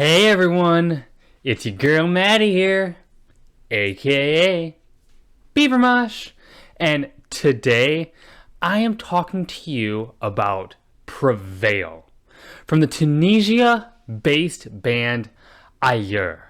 Hey everyone, it's your girl Maddie here, aka Beaver Mosh, and today I am talking to you about Prevail from the Tunisia-based band Ayyur.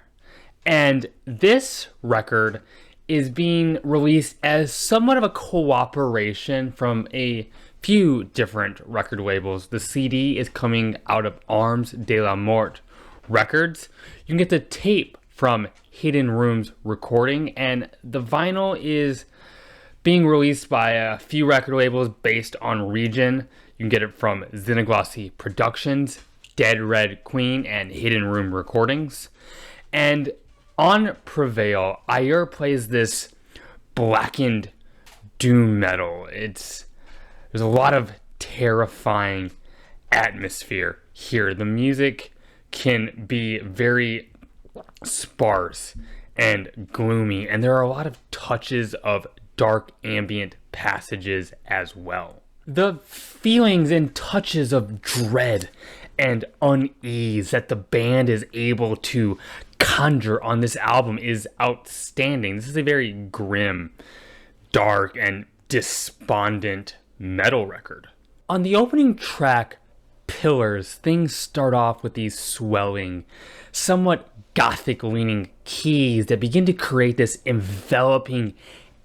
And this record is being released as somewhat of a cooperation from a few different record labels. The CD is coming out of Arms de la Mort Records. You can get the tape from Hidden Rooms Recording, and the vinyl is being released by a few record labels based on region. You can get it from Zinaglossy Productions, Dead Red Queen, and Hidden Room Recordings. And on Prevail, Ayyur plays this blackened doom metal. There's a lot of terrifying atmosphere here. The music can be very sparse and gloomy, and there are a lot of touches of dark ambient passages as well. The feelings and touches of dread and unease that the band is able to conjure on this album is outstanding. This is a very grim, dark, and despondent metal record. On the opening track, Pillars, things start off with these swelling, somewhat gothic-leaning keys that begin to create this enveloping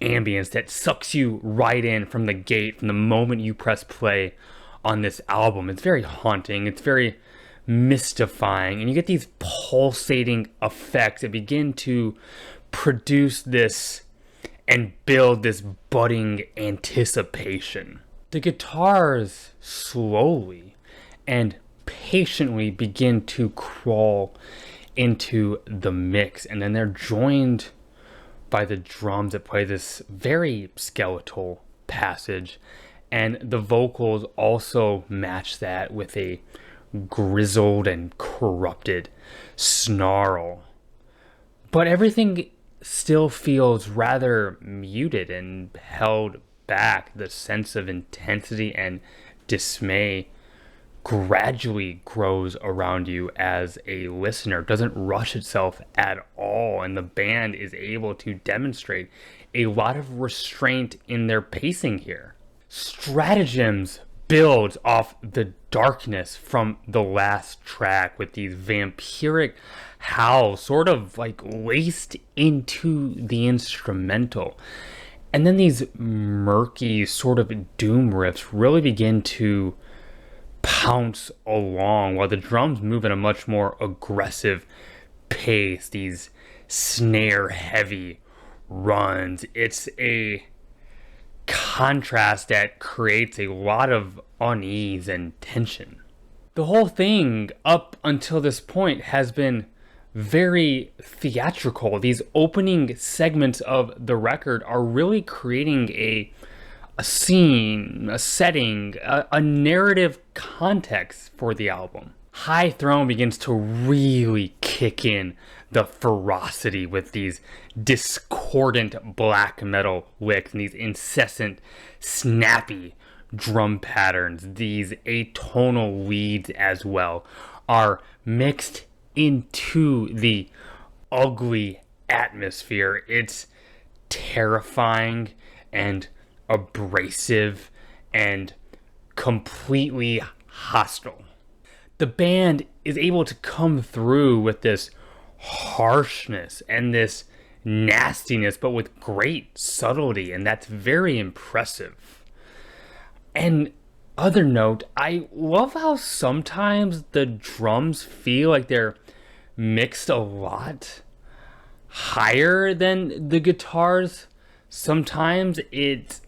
ambience that sucks you right in from the gate, from the moment you press play on this album. It's very haunting, it's very mystifying, and you get these pulsating effects that begin to produce this and build this budding anticipation. The guitars slowly and patiently begin to crawl into the mix, and then they're joined by the drums that play this very skeletal passage, and the vocals also match that with a grizzled and corrupted snarl. But everything still feels rather muted and held back. The sense of intensity and dismay gradually grows around you as a listener. It doesn't rush itself at all, and the band is able to demonstrate a lot of restraint in their pacing here. Stratagems builds off the darkness from the last track with these vampiric howls sort of like laced into the instrumental. And then these murky sort of doom riffs really begin to pounce along while the drums move at a much more aggressive pace, these snare heavy runs. It's a contrast that creates a lot of unease and tension. The whole thing up until this point has been very theatrical. These opening segments of the record are really creating a scene, a setting, a narrative context for the album. High Throne begins to really kick in the ferocity with these discordant black metal licks and these incessant, snappy drum patterns. These atonal leads as well are mixed into the ugly atmosphere. It's terrifying and abrasive and completely hostile. The band is able to come through with this harshness and this nastiness, but with great subtlety, and that's very impressive. And other note, I love how sometimes the drums feel like they're mixed a lot higher than the guitars. Sometimes it's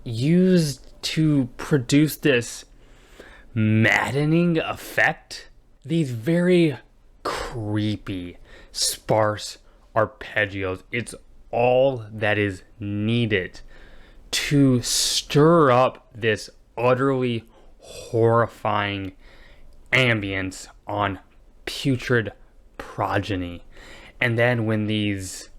used to produce this maddening effect. These very creepy, sparse arpeggios. It's all that is needed to stir up this utterly horrifying ambience on Putrid Progeny. And then when these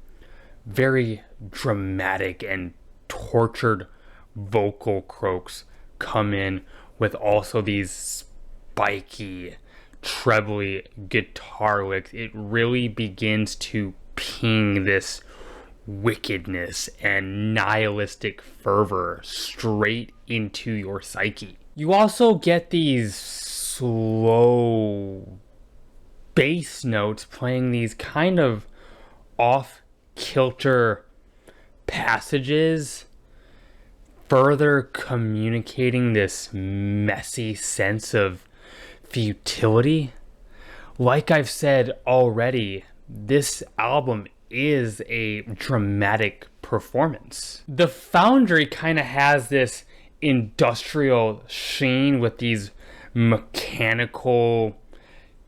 very dramatic and tortured vocal croaks come in with also these spiky, trebly guitar licks, it really begins to ping this wickedness and nihilistic fervor straight into your psyche. You also get these slow bass notes playing these kind of off-kilter passages, further communicating this messy sense of futility. Like I've said already, this album is a dramatic performance. The Foundry kind of has this industrial sheen with these mechanical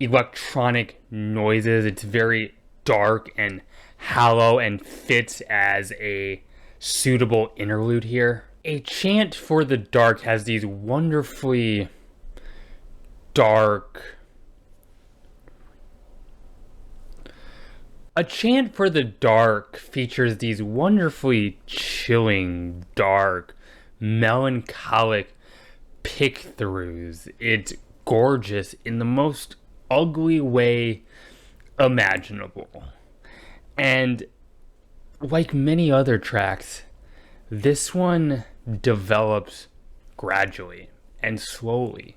electronic noises. It's very dark and hollow and fits as a suitable interlude here. A Chant for the Dark has these wonderfully dark... A Chant for the Dark features these wonderfully chilling, dark, melancholic pick-throughs. It's gorgeous in the most ugly way imaginable. And like many other tracks, this one develops gradually and slowly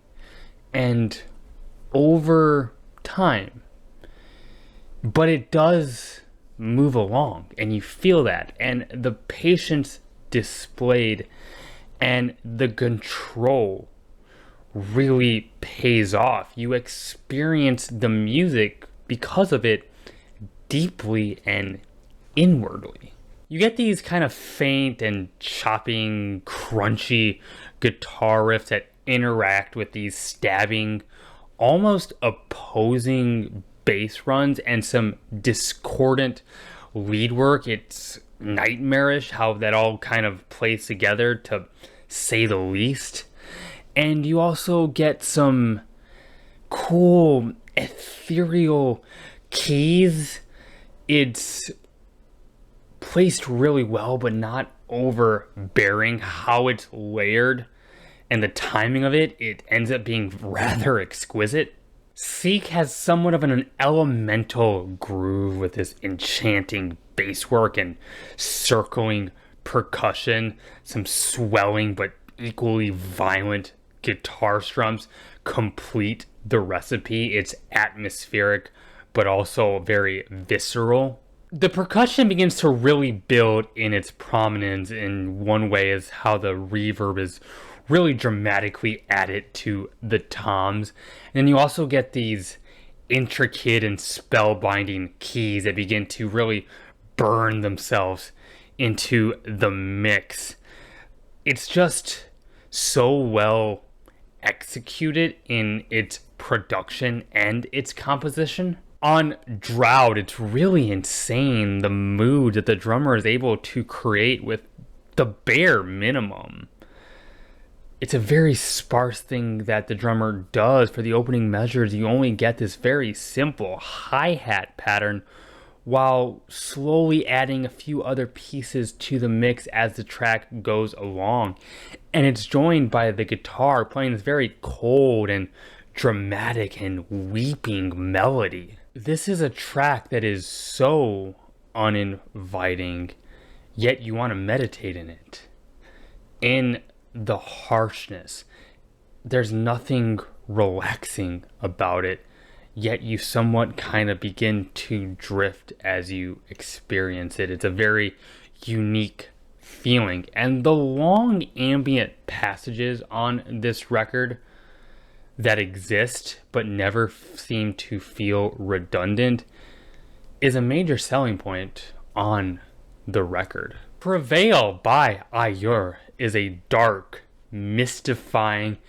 and over time. But it does move along, and you feel that. And the patience displayed and the control really pays off. You experience the music because of it deeply and inwardly. You get these kind of faint and chopping, crunchy guitar riffs that interact with these stabbing, almost opposing bass runs and some discordant lead work. It's nightmarish how that all kind of plays together, to say the least. And you also get some cool ethereal keys. It's placed really well, but not overbearing. How it's layered and the timing of it, it ends up being rather exquisite. Seek has somewhat of an elemental groove with this enchanting bass work and circling percussion, some swelling but equally violent guitar strums complete the recipe. It's atmospheric but also very visceral. The percussion begins to really build in its prominence. In one way is how the reverb is really dramatically added to the toms. And then you also get these intricate and spellbinding keys that begin to really burn themselves into the mix. It's just so well executed in its production and its composition. On Drought, it's really insane the mood that the drummer is able to create with the bare minimum. It's a very sparse thing that the drummer does. For the opening measures, you only get this very simple hi-hat pattern while slowly adding a few other pieces to the mix as the track goes along. And it's joined by the guitar playing this very cold and dramatic and weeping melody. This is a track that is so uninviting, yet you want to meditate in it. In the harshness, there's nothing relaxing about it, yet you somewhat kind of begin to drift as you experience it. It's a very unique feeling. And the long ambient passages on this record that exist but never seem to feel redundant is a major selling point on the record. Prevail by Ayyur is a dark, mystifying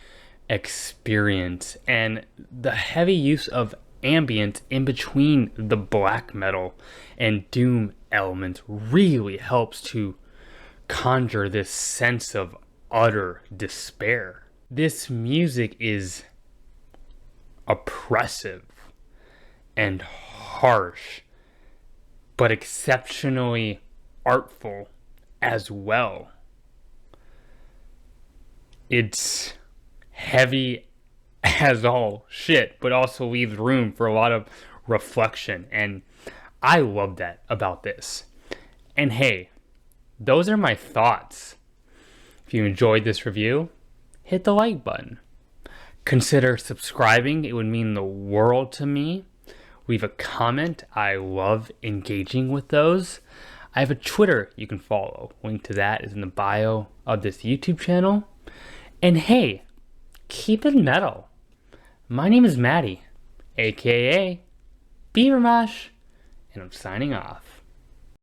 experience, and the heavy use of ambient in between the black metal and doom elements really helps to conjure this sense of utter despair. This music is oppressive and harsh, but exceptionally artful as well. It's heavy as all shit, but also leaves room for a lot of reflection. And I love that about this. And hey, those are my thoughts. If you enjoyed this review, hit the like button. Consider subscribing, it would mean the world to me. Leave a comment, I love engaging with those. I have a Twitter you can follow. Link to that is in the bio of this YouTube channel. And hey, keep it metal. My name is Maddie, aka Beaver Mosh, and I'm signing off.